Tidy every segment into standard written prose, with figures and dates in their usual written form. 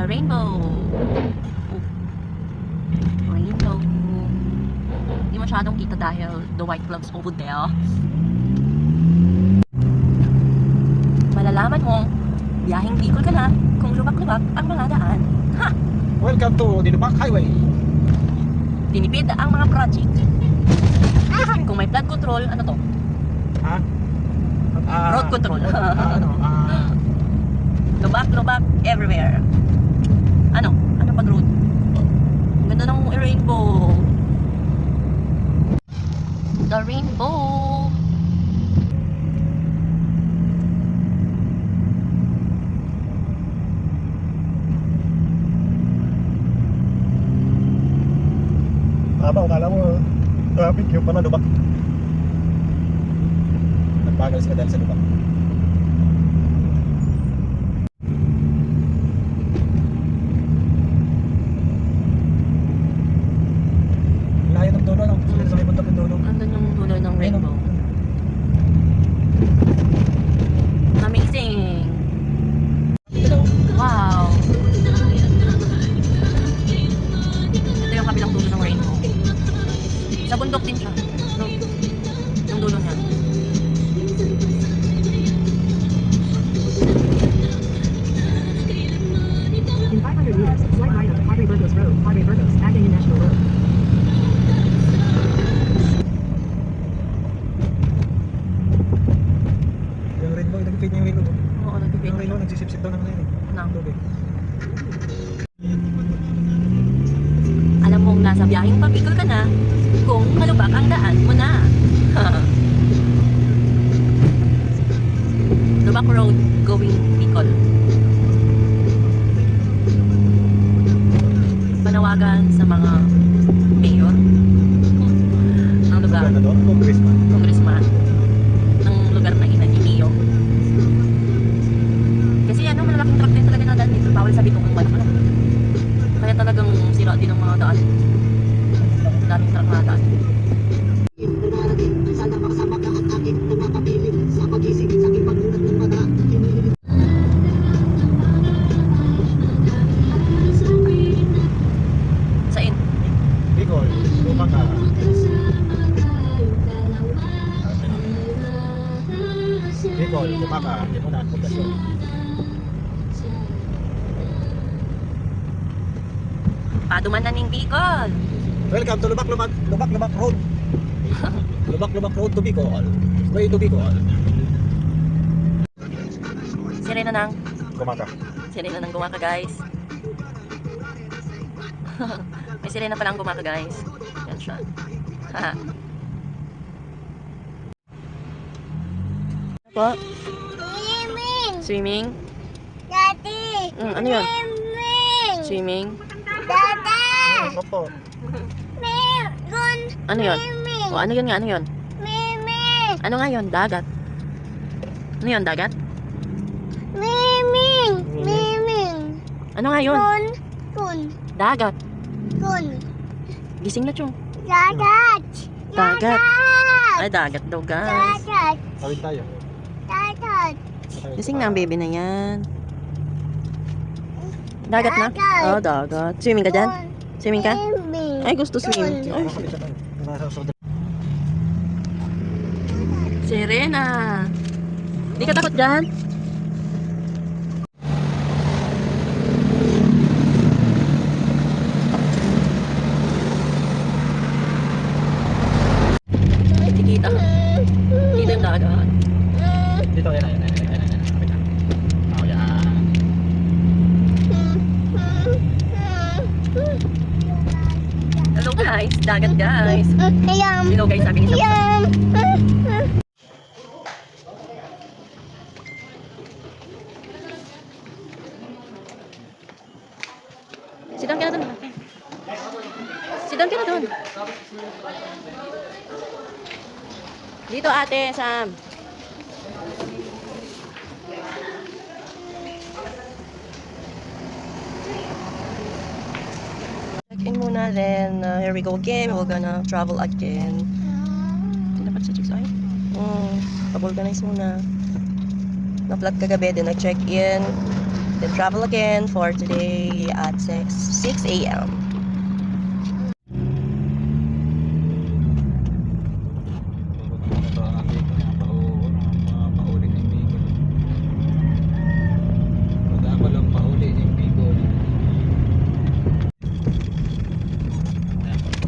rainbow. Oh. Rainbow. Hindi masyadong kita dahil the white clouds over there. Malalaman mo, biyaheng Bicol ka na kung lubak-lubak ang mga daan. Ha! Welcome to Dinupak Highway. Tinipid ang mga project. Kung may flood control, ano to? Ha? Road control. Ano? Lubak-lubak everywhere. Ano? Ano pag road? Ang ganda ng rainbow. The rainbow. Tama, akala mo traffic yung pala lubak. Nagbagal sila dahil sa lubak. Layo ng dulo, no? Sa may bundok ng dulo. Andun yung dulo ng rainbow. Amazing. Wow. Ito yung kabilang dulo ng rainbow. Sa bundok din siya. No? Yung dulo niya. In 500 meters, slight right on Padre Burgos Road, Padre Burgos, Agay National Road. Yung rainbow, nag-fade niya yung rainbow. Oo, nag-fade. Yung rainbow, nagsisip-sip daw naman yun eh. Nang. Tubig. Alam mong nasa biyaheng pabikol ka na kung malubak ang daan mo na. Lubak Road going Bicol. Panawagan sa mga mayor ng lugar, Ano doon? Congressman. congressman ng lugar na inaniniyo. Kasi ano, malalaking truck din talaga na daan dito. Bawal sabi kung ano. Kaya talagang sira din ang mga daan. Daming truck na daan. Sana makasama ka at akin na mapapiling sa pagising sa aking pagmulat ng mata. Sain? Bicol, lubak ka. Bicol, lubak ka. Hindi mo na ang pundasyon. Paduman na ning Bicol. Welcome to Lubak Road. Lubak Road to Bicol. Way to Bicol. Sirena nang. Gumaka. Sirena nang gumaka, guys. May sirena pa lang gumaka, guys. Yan siya. Ha. Po? Swimming! Swimming? Daddy! Ano yun? Swimming! Swimming? Dada! Opo. Meron! Ano yun? Swimming! O ano yun nga? Ano yun? Swimming! Ano nga yun? Dagat? Ano yun? Dagat? Swimming! Swimming! Ano nga yun? Kun! Dagat. Kun! Gising na, Chong. Dagat! Dagat. Ay, dagat daw, guys. Dagat! Tawid tayo. Dagat! Gising na ang baby na yan. Dagat na? Dagat. Oo, dagat. Swimming ka dyan? Swimming ka? Swimming! Ay, gusto swim. Ay, Serena. Di ka takot dyan? Ay, di kita. Kita yung dagat. Dito, yan. Oh, yan. Hello guys, dagat guys. Ayam! Hello guys, sabi ni Sam. Ayam! Sit down ka na dun. Sit down ka na dun. Dito ate, Sam. Check-in muna, then here we go again. We're gonna travel again. Dapat sa chicks ay. Pag-organize muna. Na-flat kagabi, then nag-check-in. can travel again for today at 6 a.m.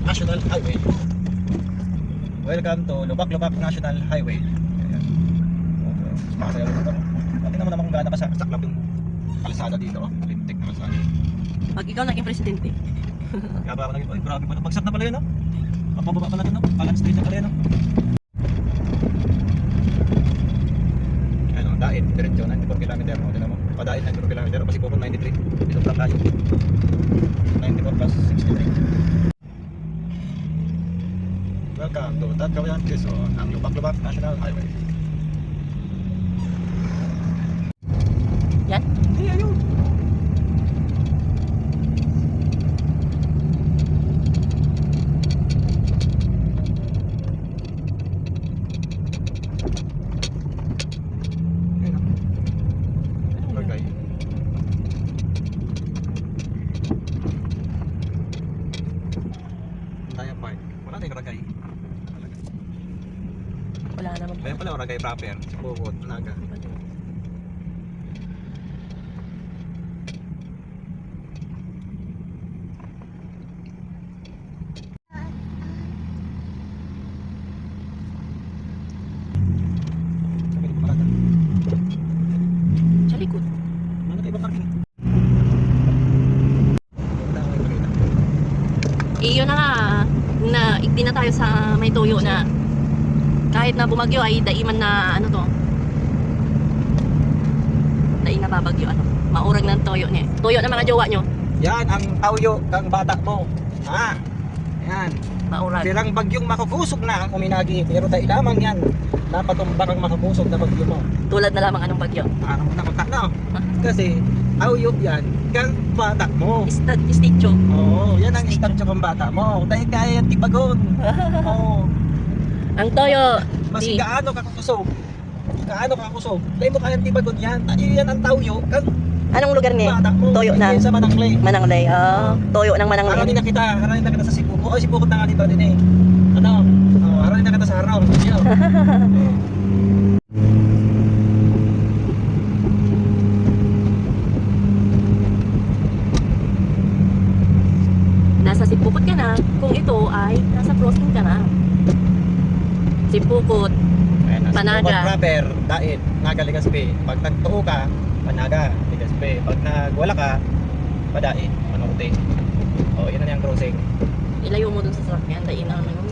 National Highway. Welcome to Lubak-Lubak National Highway. Ayan. Masaya lang ito. Tingnan mo naman kung gaano kasaklap yung kalsada dito. Lintik na kalsada. Pag ikaw naging presidente. Kaya ba ako naging, oy grabe pala. Bagsak na pala yun, no? Mapababa pala yun, no? Balance straight na pala yun, no? Ano, dait, diretso, 94 km. Tingnan mo, padait 94 km. Kasi po 93. Dito lang tayo. 94 plus 63. Welcome to Tagkawayan, Quezon, ang Lubak-Lubak National Highway. Yan? Hindi, ayun. Ayun na. Ayun, Ragay. Tayo park. Wala tayong Ragay. Wala naman. Kaya pala Ragay proper. Sa Bukod, Naga. Sabi ko parada. Sa likod. Ano tayo ba parking? Wala akong makita. Iyo na nga, na igdi na tayo sa may tuyo na kahit na bumagyo ay daiman na ano to. Dai na babagyo ano. Maurag ng tuyo niya. Tuyo ng mga jowa nyo. Yan ang tawyo kang bata mo. Ha? Yan. Maurag. Sirang bagyong makabusog na ang uminagi. Pero dahil lamang yan, napatumbak ang makabusog na bagyo mo. Tulad na lamang anong bagyo. Ano mo na kontak na? Kasi tawyo yan kang bata mo. Istitcho. Oo, yan ang istatyo kang bata mo. Dahil kaya yan tibagon. Oo. Ang toyo. Mas di, gaano ka kakusog. Gaano ka kakusog. Dahil mo kaya tibagon yan. Yan ang tawyo kang anong lugar ni? bata mo. Toyo na. Yan sa Mananglay. Mananglay. Toyo ng Mananglay. Haranin na kita sa Sipuko. Ay, Sipuko na nga dito din eh. Ano? Oh, haranin na kita sa haraw. Yun. Nasa Sipukot ka na. Kung ito ay nasa crossing ka na. Sipukot. Ayan, nasa Panaga. Sipuko proper, dait, Naga, Legazpi. Pag nagtuo ka, Panaga, Legazpi. Pag nagwala ka, Padait, Panokte. Oh, yun na yung crossing. Ilayo mo dun sa sasakyan. Dai na ano.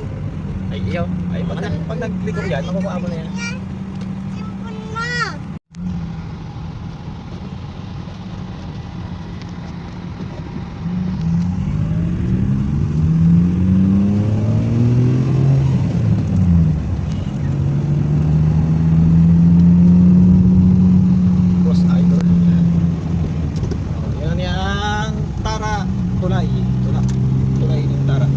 Ay, iyo. Ay, pag nagliko yan, makukuha mo na yan. Cross Idol. Oh, yan yung Tara Tulay. Tulay ng Tara.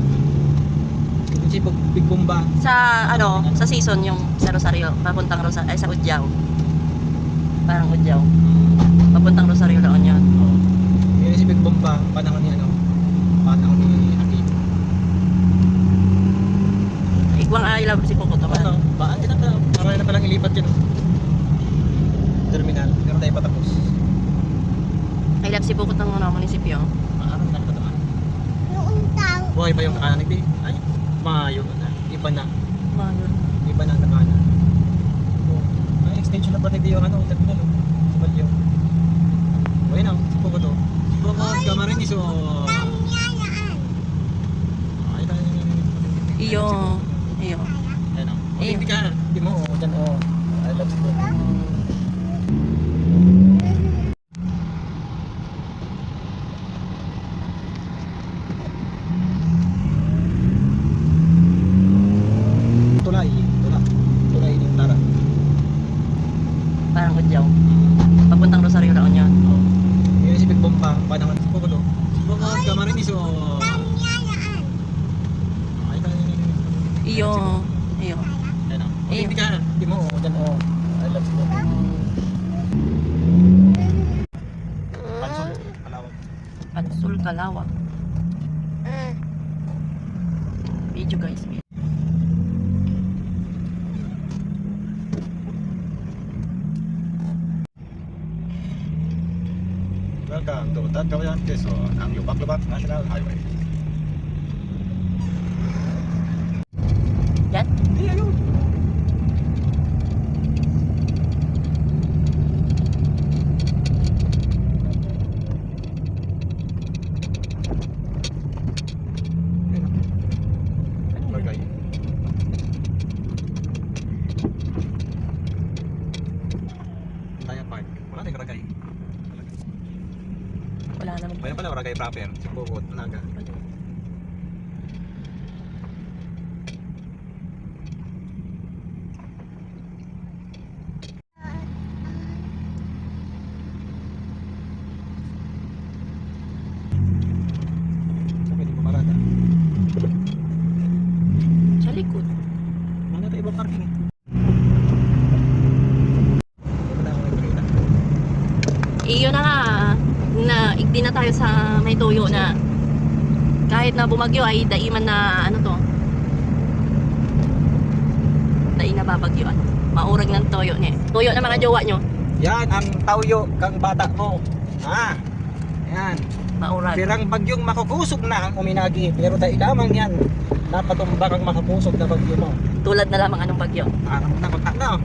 Ito si Big Bomba. Sa ano, sa season yung sa Rosario, papuntang Rosario, ay sa Udyaw. Parang Udyaw. Papuntang Rosario lang yan. Oh. Yan si Big Bomba, panahon ni ano? Panahon ni Aki. Igwang ay love si Pukot naman. Ano? Baan din na marami na palang ilipat yun. Terminal, pero tayo patapos. I love si Pukot ng ano, munisipyo. Ano na ito naman? Buhay pa yung kakanan ni ay, mayo na. Iba na. Mayroon. Iba na ang kakanan. Oh, ay, extension na pati yung ano, terminal. Sa Balyo. Okay na, sa Puko to. Bukod Camarines o... Ay, tayo. Iyo. Iyo. Ayan o. Eh. Hindi ka, hindi mo, dyan o. I love you. Tulay ng Tara. Parang Udyaw. Papuntang Rosario lang yan. Oh. Yun si Big Bomba, panahon sa Puko to. Bukod Camarines o... Ay, tayo. Iyo. Iyo. Ayan o. Eh. Hindi ka, hindi mo, dyan o. I love you. napakalawak. Video guys. Welcome to Tagkawayan, Quezon, ang Lubak-Lubak National Highway. Yan. Hindi, ayun. Barangay. Tayo park. Wala tayong barangay. Wala naman. Ayun pala, barangay proper. Sibukot, Naga. Saan pwede pumarada? Sa likod. Wala tayo ibang parking eh. Wala akong nakikita. Iyon na nga. Na igdi na tayo sa may tuyo na kahit na bumagyo ay daiman na ano to. Dai na babagyo. Maurag ng tuyo ni. Tuyo na mga jowa nyo. Yan ang tawyo kang bata mo. Yan. Maurag. Pirang bagyong makukusog na ang uminagi. Pero dahil lamang yan, napatumba kang makakusog na bagyo mo. Tulad na lamang anong bagyo. Parang nakota na.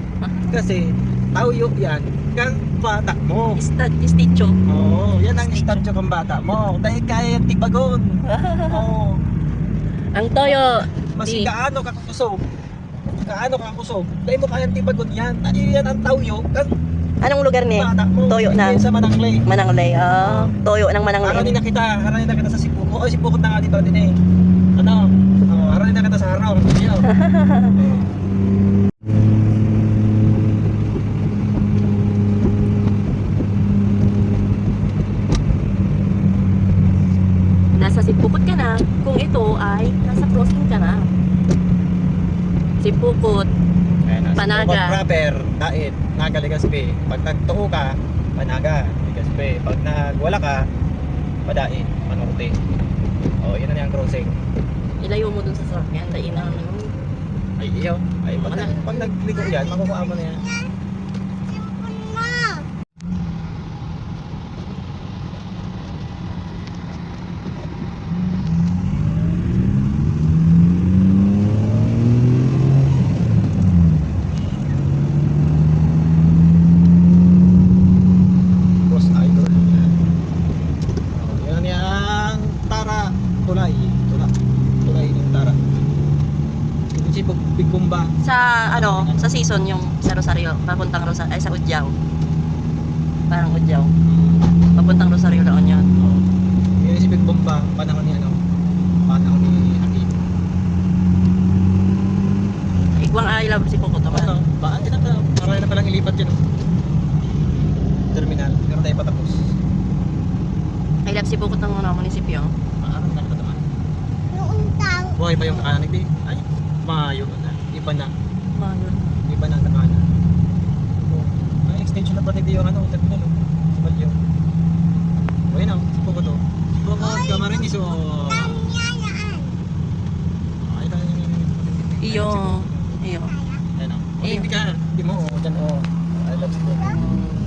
Kasi tawyo yan kang bata mo. Istitcho. Oo, yan ang istadyo kang bata mo. Dahil kaya yung tibagon. Oo. Ang toyo. Mas Di. gaano ka kusog. Gaano ka kusog. Dahil mo kaya tibagon yan. Yan ang tawyo kang Anong lugar ni? bata mo. Toyo na. Yan sa Mananglay. Mananglay. Toyo ng Mananglay. Haranin na kita sa Sipuko. Oy, Sipukot na nga dito din eh. Ano? Haranin na kita sa harong. Yo. Nasa Sipukot ka na. Kung ito ay nasa crossing ka na. Sipukot. Panaga. Sipukot proper, Dait, Naga, Legazpi. Pag nagtuo ka, Panaga, Legazpi. Pag nagwala ka, Padait, Panorte. Oh, yun na niyang crossing. Ilayo mo dun sa sasakyan. Dai na ano. Ay, iyo. Ay, pag nagligo yan, makukuha mo na yan. Boss Idol. Oh, yan niyang Tara, Tulay. Tulay ng Tara. Yung si Big Bomba. Sa ano, sa season yung sa Rosario, papuntang Rosario, ay sa Udyaw. Parang Udyaw. Papuntang Rosario lang yun. Oh. Yun si Big Bomba, panahon ni ano? Panahon ni Hakim. Igwang I love si Pukot naman. Ano? Baan din na marami na palang ilipat yun. Terminal, pero tayo patapos. I love si Pukot ng mga munisipyo. Maaram na naman. Buhay pa yung kakanig di. Ay, mayo na. Iba na. Mayroon. Iba na nakana. Oh, may extension na pati di yung ano, terminal. Balyo. Okay na, sipo ko to. Sipo ko, Camarines o... Ay, tayo Iyo. Iyo. Ayun o. Iyo. Hindi ka, hindi mo, dyan o. I love you.